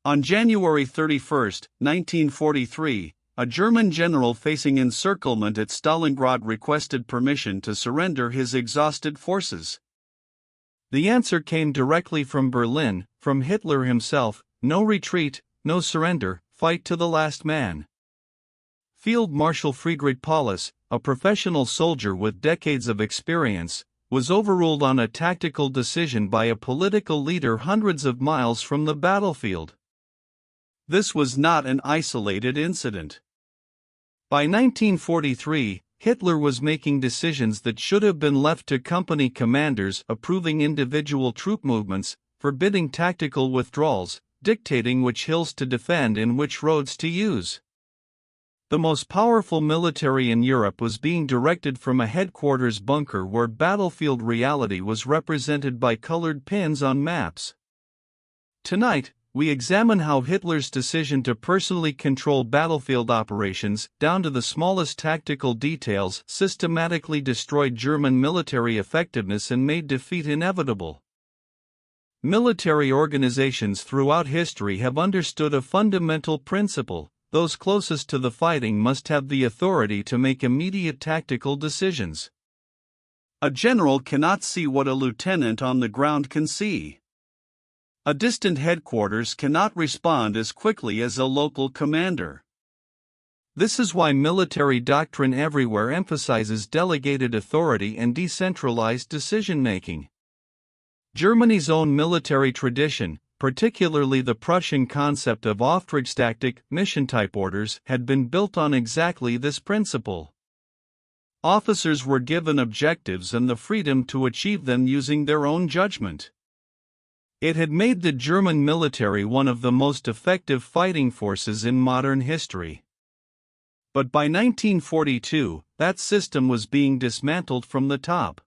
On January 31, 1943, a German general facing encirclement at Stalingrad requested permission to surrender his exhausted forces. The answer came directly from Berlin, from Hitler himself: no retreat, no surrender, fight to the last man. Field Marshal Friedrich Paulus, a professional soldier with decades of experience, was overruled on a tactical decision by a political leader hundreds of miles from the battlefield. This was not an isolated incident. By 1943, Hitler was making decisions that should have been left to company commanders, approving individual troop movements, forbidding tactical withdrawals, dictating which hills to defend and which roads to use. The most powerful military in Europe was being directed from a headquarters bunker where battlefield reality was represented by colored pins on maps. Tonight, we examine how Hitler's decision to personally control battlefield operations, down to the smallest tactical details, systematically destroyed German military effectiveness and made defeat inevitable. Military organizations throughout history have understood a fundamental principle: those closest to the fighting must have the authority to make immediate tactical decisions. A general cannot see what a lieutenant on the ground can see. A distant headquarters cannot respond as quickly as a local commander. This is why military doctrine everywhere emphasizes delegated authority and decentralized decision-making. Germany's own military tradition, particularly the Prussian concept of Auftragstaktik, mission-type orders, had been built on exactly this principle. Officers were given objectives and the freedom to achieve them using their own judgment. It had made the German military one of the most effective fighting forces in modern history. But by 1942, that system was being dismantled from the top.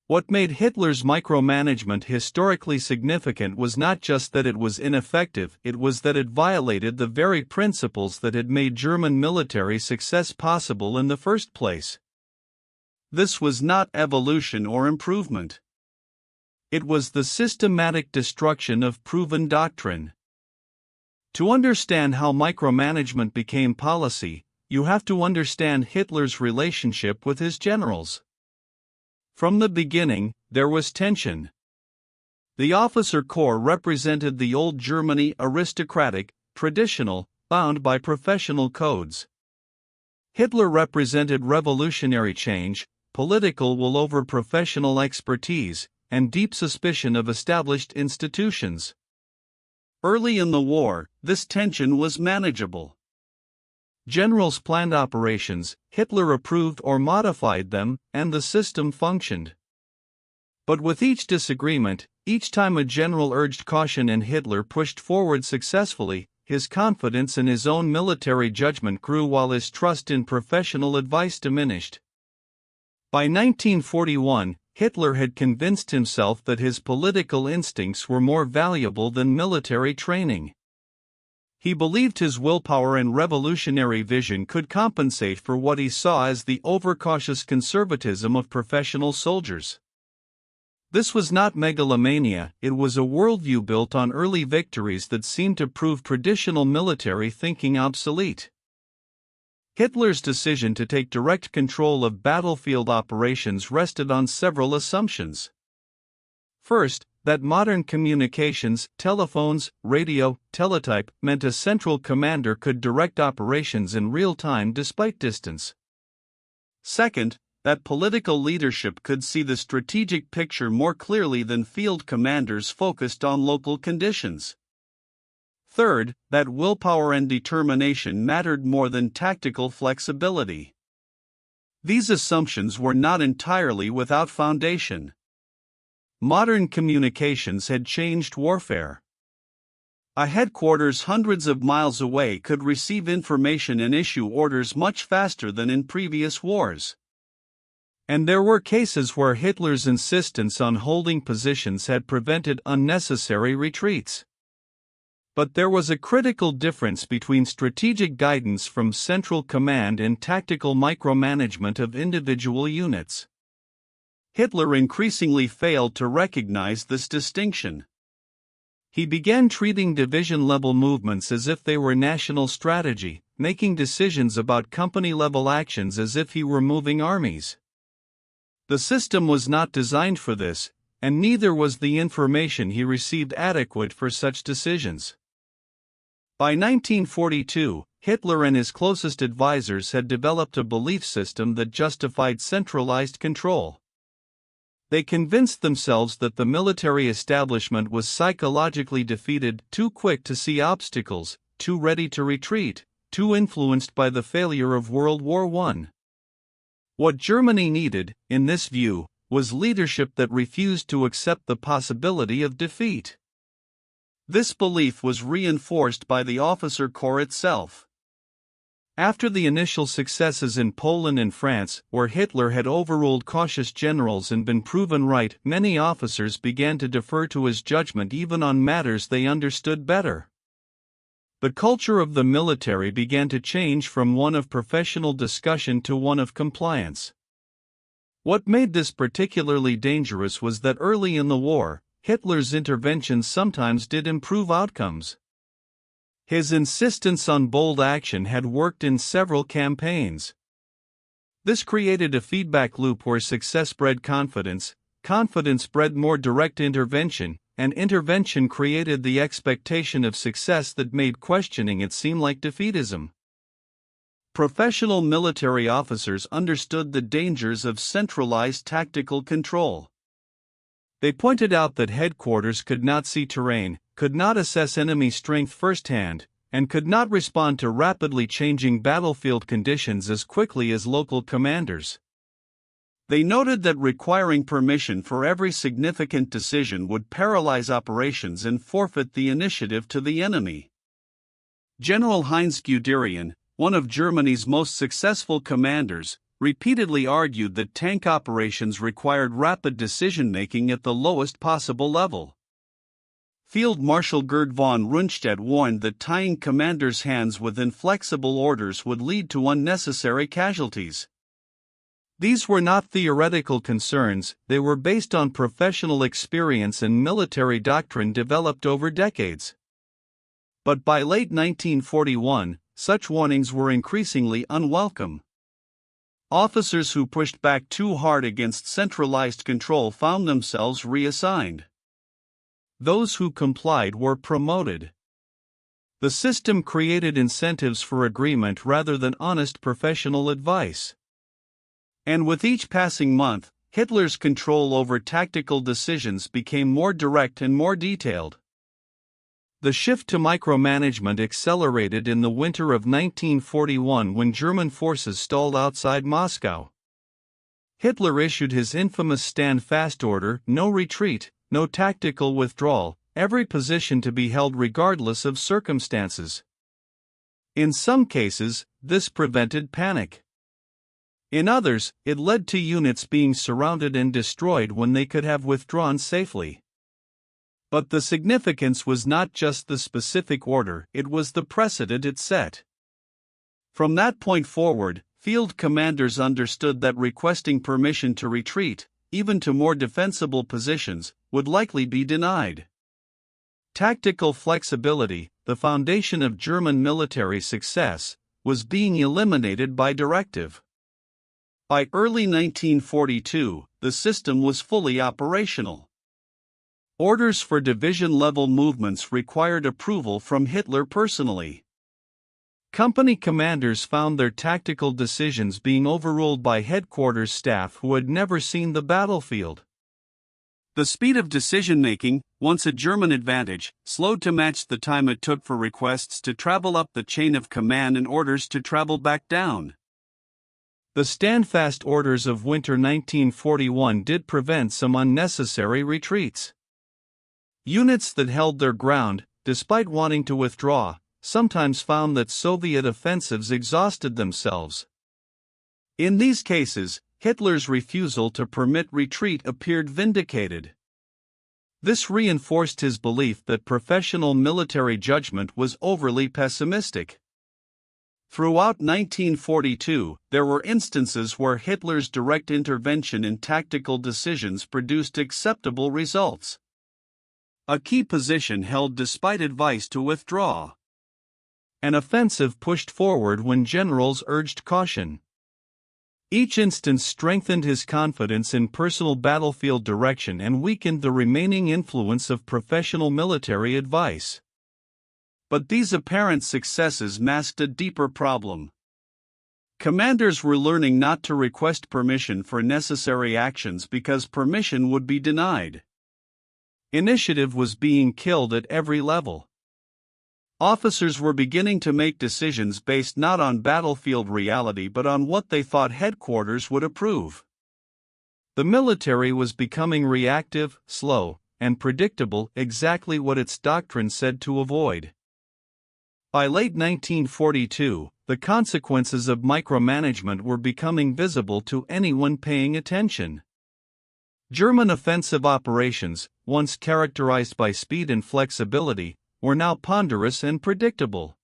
What made Hitler's micromanagement historically significant was not just that it was ineffective, it was that it violated the very principles that had made German military success possible in the first place. This was not evolution or improvement. It was the systematic destruction of proven doctrine. To understand how micromanagement became policy, you have to understand Hitler's relationship with his generals. From the beginning, there was tension. The officer corps represented the old Germany, aristocratic, traditional, bound by professional codes. Hitler represented revolutionary change, political will over professional expertise, and deep suspicion of established institutions. Early in the war, this tension was manageable. Generals planned operations, Hitler approved or modified them, and the system functioned. But with each disagreement, each time a general urged caution and Hitler pushed forward successfully, his confidence in his own military judgment grew while his trust in professional advice diminished. By 1941, Hitler had convinced himself that his political instincts were more valuable than military training. He believed his willpower and revolutionary vision could compensate for what he saw as the overcautious conservatism of professional soldiers. This was not megalomania, it was a worldview built on early victories that seemed to prove traditional military thinking obsolete. Hitler's decision to take direct control of battlefield operations rested on several assumptions. First, that modern communications, telephones, radio, teletype, meant a central commander could direct operations in real time despite distance. Second, that political leadership could see the strategic picture more clearly than field commanders focused on local conditions. Third, that willpower and determination mattered more than tactical flexibility. These assumptions were not entirely without foundation. Modern communications had changed warfare. A headquarters hundreds of miles away could receive information and issue orders much faster than in previous wars. And there were cases where Hitler's insistence on holding positions had prevented unnecessary retreats. But there was a critical difference between strategic guidance from central command and tactical micromanagement of individual units. Hitler increasingly failed to recognize this distinction. He began treating division-level movements as if they were national strategy, making decisions about company-level actions as if he were moving armies. The system was not designed for this, and neither was the information he received adequate for such decisions. By 1942, Hitler and his closest advisors had developed a belief system that justified centralized control. They convinced themselves that the military establishment was psychologically defeated, too quick to see obstacles, too ready to retreat, too influenced by the failure of World War I. What Germany needed, in this view, was leadership that refused to accept the possibility of defeat. This belief was reinforced by the officer corps itself. After the initial successes in Poland and France, where Hitler had overruled cautious generals and been proven right, many officers began to defer to his judgment even on matters they understood better. The culture of the military began to change from one of professional discussion to one of compliance. What made this particularly dangerous was that early in the war, Hitler's interventions sometimes did improve outcomes. His insistence on bold action had worked in several campaigns. This created a feedback loop where success bred confidence, confidence bred more direct intervention, and intervention created the expectation of success that made questioning it seem like defeatism. Professional military officers understood the dangers of centralized tactical control. They pointed out that headquarters could not see terrain, could not assess enemy strength firsthand, and could not respond to rapidly changing battlefield conditions as quickly as local commanders. They noted that requiring permission for every significant decision would paralyze operations and forfeit the initiative to the enemy. General Heinz Guderian, one of Germany's most successful commanders, repeatedly argued that tank operations required rapid decision-making at the lowest possible level. Field Marshal Gerd von Rundstedt warned that tying commanders' hands with inflexible orders would lead to unnecessary casualties. These were not theoretical concerns, they were based on professional experience and military doctrine developed over decades. But by late 1941, such warnings were increasingly unwelcome. Officers who pushed back too hard against centralized control found themselves reassigned. Those who complied were promoted. The system created incentives for agreement rather than honest professional advice. And with each passing month, Hitler's control over tactical decisions became more direct and more detailed. The shift to micromanagement accelerated in the winter of 1941 when German forces stalled outside Moscow. Hitler issued his infamous stand fast order: no retreat, no tactical withdrawal, every position to be held regardless of circumstances. In some cases, this prevented panic. In others, it led to units being surrounded and destroyed when they could have withdrawn safely. But the significance was not just the specific order, it was the precedent it set. From that point forward, field commanders understood that requesting permission to retreat, even to more defensible positions, would likely be denied. Tactical flexibility, the foundation of German military success, was being eliminated by directive. By early 1942, the system was fully operational. Orders for division-level movements required approval from Hitler personally. Company commanders found their tactical decisions being overruled by headquarters staff who had never seen the battlefield. The speed of decision-making, once a German advantage, slowed to match the time it took for requests to travel up the chain of command and orders to travel back down. The stand-fast orders of winter 1941 did prevent some unnecessary retreats. Units that held their ground, despite wanting to withdraw, sometimes found that Soviet offensives exhausted themselves. In these cases, Hitler's refusal to permit retreat appeared vindicated. This reinforced his belief that professional military judgment was overly pessimistic. Throughout 1942, there were instances where Hitler's direct intervention in tactical decisions produced acceptable results. a key position held despite advice to withdraw. An offensive pushed forward when generals urged caution. Each instance strengthened his confidence in personal battlefield direction and weakened the remaining influence of professional military advice. But these apparent successes masked a deeper problem. Commanders were learning not to request permission for necessary actions because permission would be denied. Initiative was being killed at every level. Officers were beginning to make decisions based not on battlefield reality but on what they thought headquarters would approve. The military was becoming reactive, slow, and predictable, exactly what its doctrine said to avoid. By late 1942, the consequences of micromanagement were becoming visible to anyone paying attention. German offensive operations, once characterized by speed and flexibility, were now ponderous and predictable.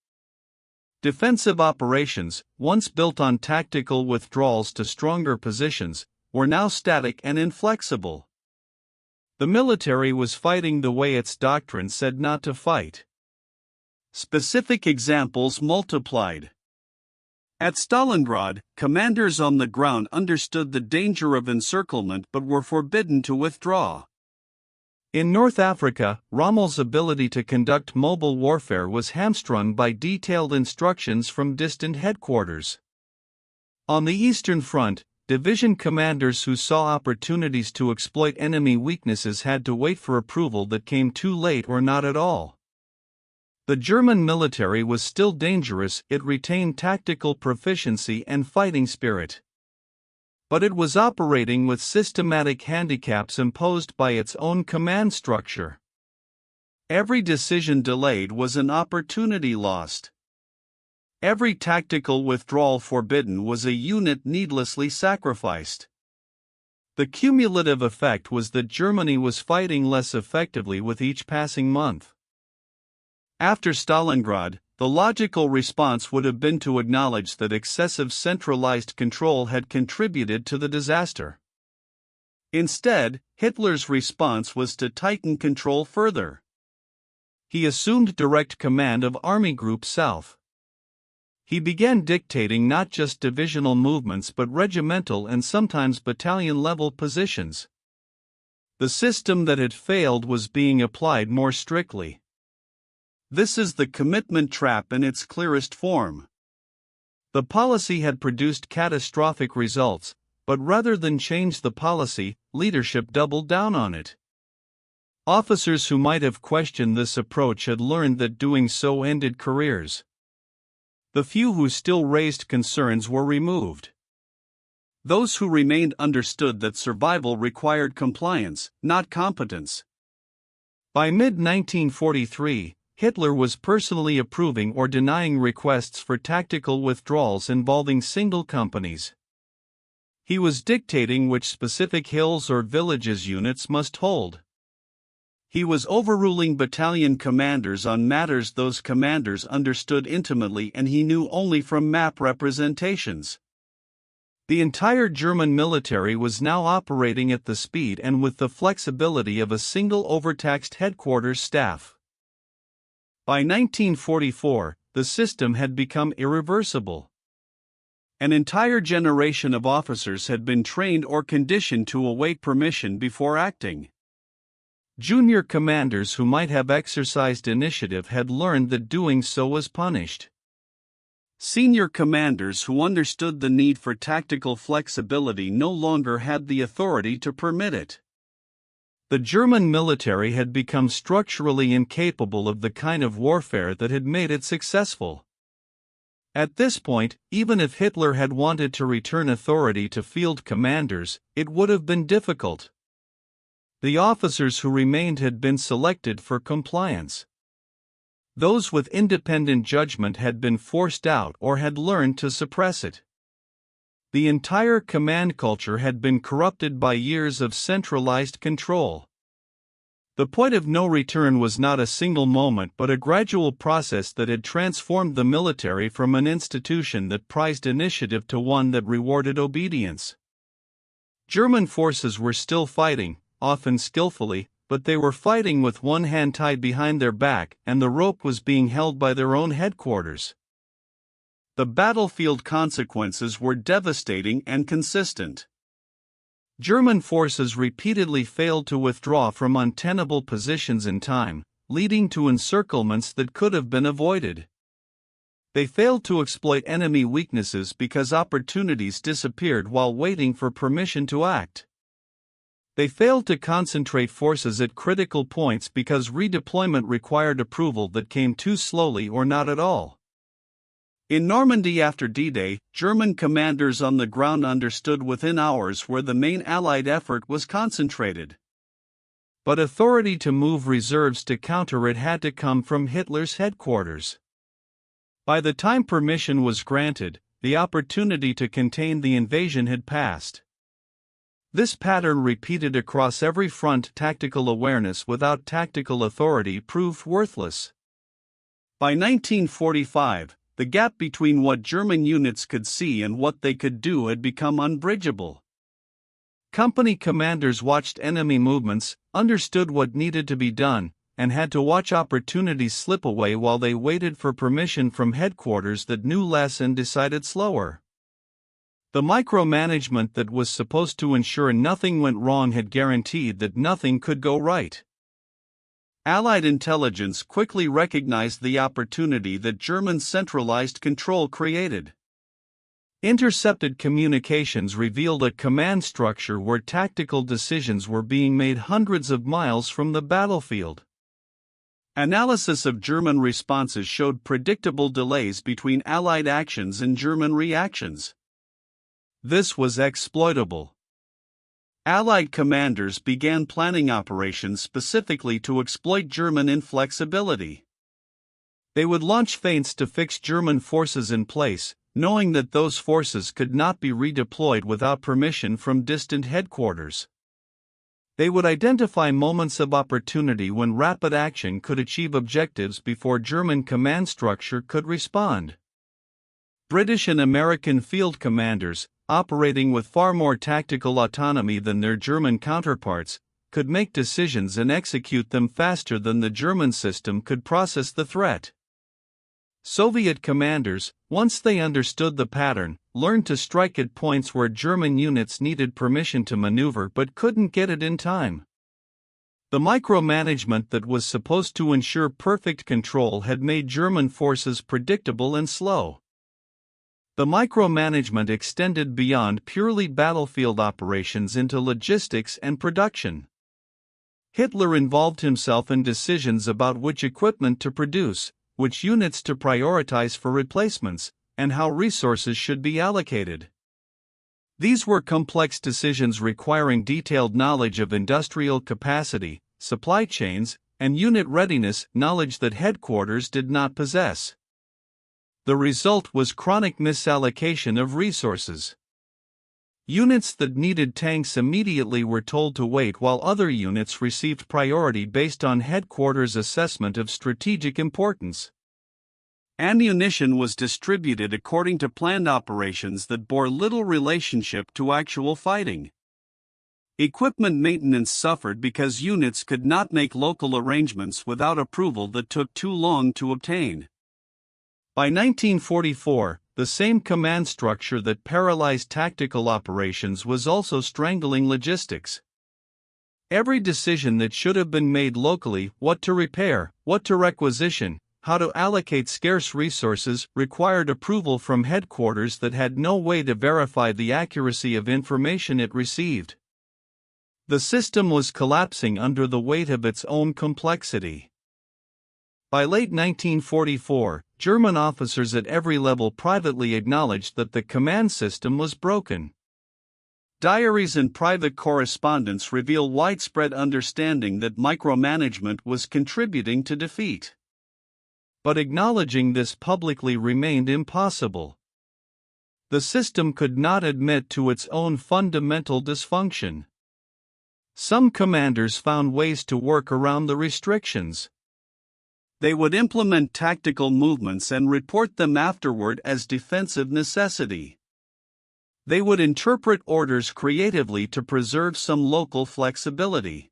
Defensive operations, once built on tactical withdrawals to stronger positions, were now static and inflexible. The military was fighting the way its doctrine said not to fight. Specific examples multiplied. At Stalingrad, commanders on the ground understood the danger of encirclement but were forbidden to withdraw. In North Africa, Rommel's ability to conduct mobile warfare was hamstrung by detailed instructions from distant headquarters. On the Eastern Front, division commanders who saw opportunities to exploit enemy weaknesses had to wait for approval that came too late or not at all. The German military was still dangerous, it retained tactical proficiency and fighting spirit. But it was operating with systematic handicaps imposed by its own command structure. Every decision delayed was an opportunity lost. Every tactical withdrawal forbidden was a unit needlessly sacrificed. The cumulative effect was that Germany was fighting less effectively with each passing month. After Stalingrad, the logical response would have been to acknowledge that excessive centralized control had contributed to the disaster. Instead, Hitler's response was to tighten control further. He assumed direct command of Army Group South. He began dictating not just divisional movements but regimental and sometimes battalion-level positions. The system that had failed was being applied more strictly. This is the commitment trap in its clearest form. The policy had produced catastrophic results, but rather than change the policy, leadership doubled down on it. Officers who might have questioned this approach had learned that doing so ended careers. The few who still raised concerns were removed. Those who remained understood that survival required compliance, not competence. By mid-1943, Hitler was personally approving or denying requests for tactical withdrawals involving single companies. He was dictating which specific hills or villages units must hold. He was overruling battalion commanders on matters those commanders understood intimately and he knew only from map representations. The entire German military was now operating at the speed and with the flexibility of a single overtaxed headquarters staff. By 1944, the system had become irreversible. An entire generation of officers had been trained or conditioned to await permission before acting. Junior commanders who might have exercised initiative had learned that doing so was punished. Senior commanders who understood the need for tactical flexibility no longer had the authority to permit it. The German military had become structurally incapable of the kind of warfare that had made it successful. At this point, even if Hitler had wanted to return authority to field commanders, it would have been difficult. The officers who remained had been selected for compliance. Those with independent judgment had been forced out or had learned to suppress it. The entire command culture had been corrupted by years of centralized control. The point of no return was not a single moment but a gradual process that had transformed the military from an institution that prized initiative to one that rewarded obedience. German forces were still fighting, often skillfully, but they were fighting with one hand tied behind their back and the rope was being held by their own headquarters. The battlefield consequences were devastating and consistent. German forces repeatedly failed to withdraw from untenable positions in time, leading to encirclements that could have been avoided. They failed to exploit enemy weaknesses because opportunities disappeared while waiting for permission to act. They failed to concentrate forces at critical points because redeployment required approval that came too slowly or not at all. In Normandy after D-Day, German commanders on the ground understood within hours where the main Allied effort was concentrated. But authority to move reserves to counter it had to come from Hitler's headquarters. By the time permission was granted, the opportunity to contain the invasion had passed. This pattern repeated across every front. Tactical awareness without tactical authority proved worthless. By 1945, the gap between what German units could see and what they could do had become unbridgeable. Company commanders watched enemy movements, understood what needed to be done, and had to watch opportunities slip away while they waited for permission from headquarters that knew less and decided slower. The micromanagement that was supposed to ensure nothing went wrong had guaranteed that nothing could go right. Allied intelligence quickly recognized the opportunity that German centralized control created. Intercepted communications revealed a command structure where tactical decisions were being made hundreds of miles from the battlefield. Analysis of German responses showed predictable delays between Allied actions and German reactions. This was exploitable. Allied commanders began planning operations specifically to exploit German inflexibility. They would launch feints to fix German forces in place, knowing that those forces could not be redeployed without permission from distant headquarters. They would identify moments of opportunity when rapid action could achieve objectives before German command structure could respond. British and American field commanders, operating with far more tactical autonomy than their German counterparts, could make decisions and execute them faster than the German system could process the threat. Soviet commanders, once they understood the pattern, learned to strike at points where German units needed permission to maneuver but couldn't get it in time. The micromanagement that was supposed to ensure perfect control had made German forces predictable and slow. The micromanagement extended beyond purely battlefield operations into logistics and production. Hitler involved himself in decisions about which equipment to produce, which units to prioritize for replacements, and how resources should be allocated. These were complex decisions requiring detailed knowledge of industrial capacity, supply chains, and unit readiness, knowledge that headquarters did not possess. The result was chronic misallocation of resources. Units that needed tanks immediately were told to wait while other units received priority based on headquarters' assessment of strategic importance. Ammunition was distributed according to planned operations that bore little relationship to actual fighting. Equipment maintenance suffered because units could not make local arrangements without approval that took too long to obtain. By 1944, the same command structure that paralyzed tactical operations was also strangling logistics. Every decision that should have been made locally, what to repair, what to requisition, how to allocate scarce resources, required approval from headquarters that had no way to verify the accuracy of information it received. The system was collapsing under the weight of its own complexity. By late 1944, German officers at every level privately acknowledged that the command system was broken. Diaries and private correspondence reveal widespread understanding that micromanagement was contributing to defeat. But acknowledging this publicly remained impossible. The system could not admit to its own fundamental dysfunction. Some commanders found ways to work around the restrictions. They would implement tactical movements and report them afterward as defensive necessity. They would interpret orders creatively to preserve some local flexibility.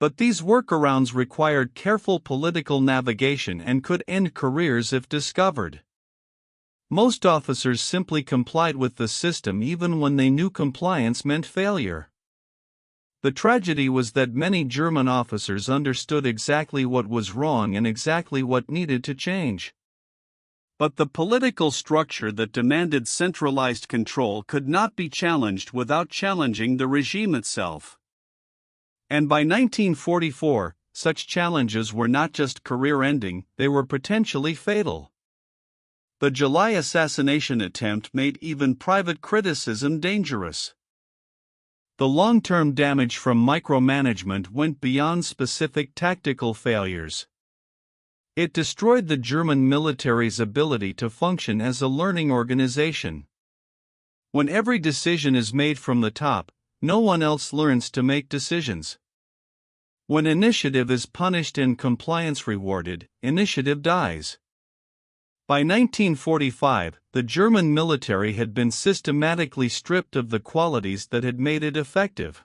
But these workarounds required careful political navigation and could end careers if discovered. Most officers simply complied with the system even when they knew compliance meant failure. The tragedy was that many German officers understood exactly what was wrong and exactly what needed to change. But the political structure that demanded centralized control could not be challenged without challenging the regime itself. And by 1944, such challenges were not just career-ending, they were potentially fatal. The July assassination attempt made even private criticism dangerous. The long-term damage from micromanagement went beyond specific tactical failures. It destroyed the German military's ability to function as a learning organization. When every decision is made from the top, no one else learns to make decisions. When initiative is punished and compliance rewarded, initiative dies. By 1945, the German military had been systematically stripped of the qualities that had made it effective.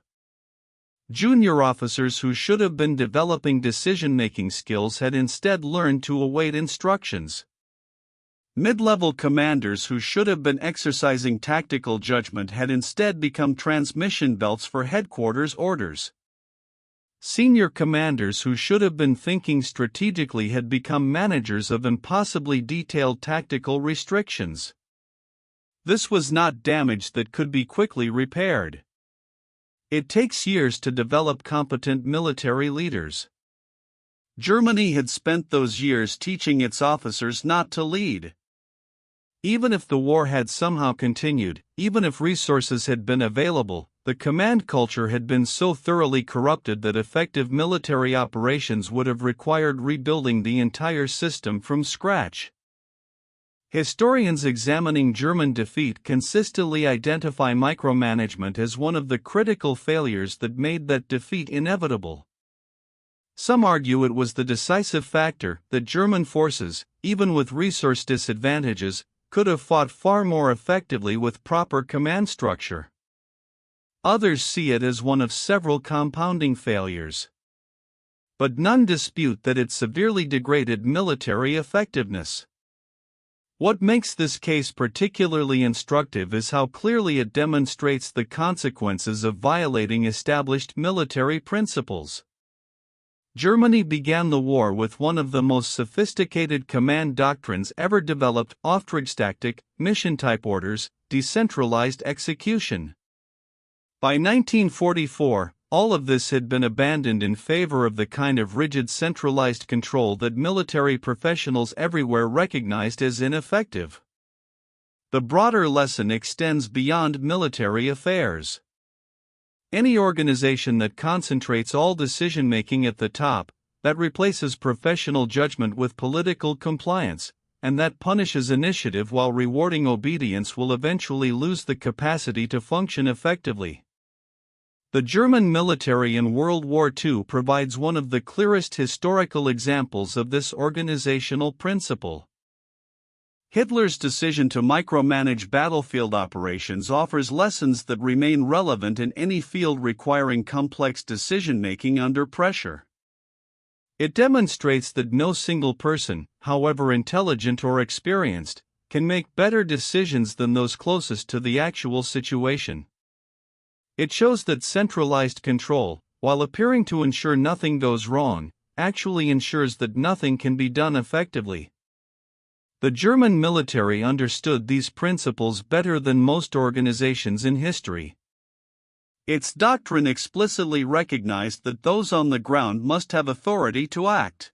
Junior officers who should have been developing decision-making skills had instead learned to await instructions. Mid-level commanders who should have been exercising tactical judgment had instead become transmission belts for headquarters orders. Senior commanders who should have been thinking strategically had become managers of impossibly detailed tactical restrictions. This was not damage that could be quickly repaired. It takes years to develop competent military leaders. Germany had spent those years teaching its officers not to lead. Even if the war had somehow continued, even if resources had been available, the command culture had been so thoroughly corrupted that effective military operations would have required rebuilding the entire system from scratch. Historians examining German defeat consistently identify micromanagement as one of the critical failures that made that defeat inevitable. Some argue it was the decisive factor that German forces, even with resource disadvantages, could have fought far more effectively with proper command structure. Others see it as one of several compounding failures. But none dispute that it severely degraded military effectiveness. What makes this case particularly instructive is how clearly it demonstrates the consequences of violating established military principles. Germany began the war with one of the most sophisticated command doctrines ever developed: Auftragstaktik, mission-type orders, decentralized execution. By 1944, all of this had been abandoned in favor of the kind of rigid centralized control that military professionals everywhere recognized as ineffective. The broader lesson extends beyond military affairs. Any organization that concentrates all decision-making at the top, that replaces professional judgment with political compliance, and that punishes initiative while rewarding obedience will eventually lose the capacity to function effectively. The German military in World War II provides one of the clearest historical examples of this organizational principle. Hitler's decision to micromanage battlefield operations offers lessons that remain relevant in any field requiring complex decision-making under pressure. It demonstrates that no single person, however intelligent or experienced, can make better decisions than those closest to the actual situation. It shows that centralized control, while appearing to ensure nothing goes wrong, actually ensures that nothing can be done effectively. The German military understood these principles better than most organizations in history. Its doctrine explicitly recognized that those on the ground must have authority to act.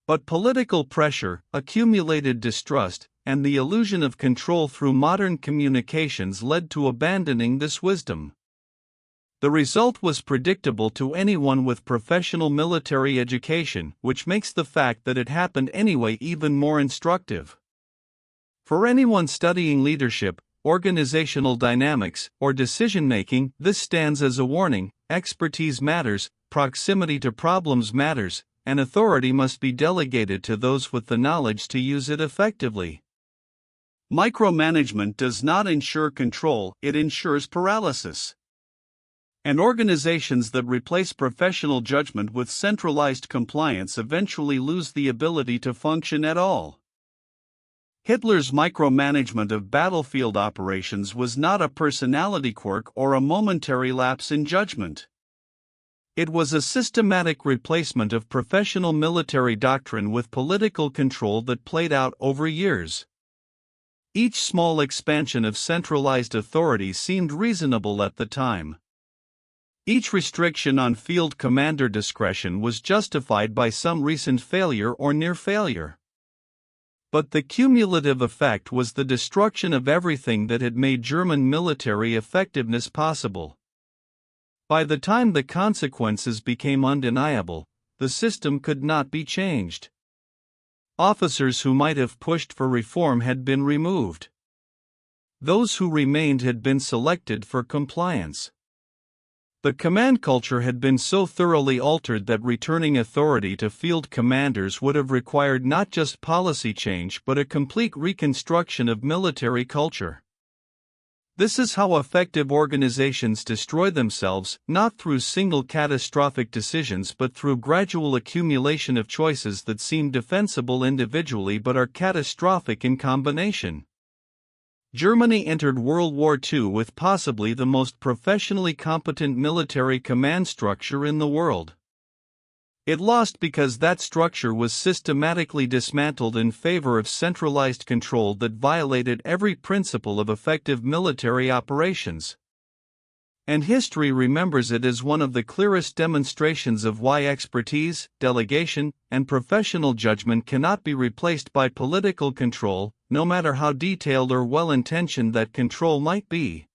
But political pressure, accumulated distrust, and the illusion of control through modern communications led to abandoning this wisdom. The result was predictable to anyone with professional military education, which makes the fact that it happened anyway even more instructive. For anyone studying leadership, organizational dynamics, or decision-making, this stands as a warning: expertise matters, proximity to problems matters, and authority must be delegated to those with the knowledge to use it effectively. Micromanagement does not ensure control, it ensures paralysis. And organizations that replace professional judgment with centralized compliance eventually lose the ability to function at all. Hitler's micromanagement of battlefield operations was not a personality quirk or a momentary lapse in judgment. It was a systematic replacement of professional military doctrine with political control that played out over years. Each small expansion of centralized authority seemed reasonable at the time. Each restriction on field commander discretion was justified by some recent failure or near failure. But the cumulative effect was the destruction of everything that had made German military effectiveness possible. By the time the consequences became undeniable, the system could not be changed. Officers who might have pushed for reform had been removed. Those who remained had been selected for compliance. The command culture had been so thoroughly altered that returning authority to field commanders would have required not just policy change but a complete reconstruction of military culture. This is how effective organizations destroy themselves, not through single catastrophic decisions but through gradual accumulation of choices that seem defensible individually but are catastrophic in combination. Germany entered World War II with possibly the most professionally competent military command structure in the world. It lost because that structure was systematically dismantled in favor of centralized control that violated every principle of effective military operations. And history remembers it as one of the clearest demonstrations of why expertise, delegation, and professional judgment cannot be replaced by political control, no matter how detailed or well-intentioned that control might be.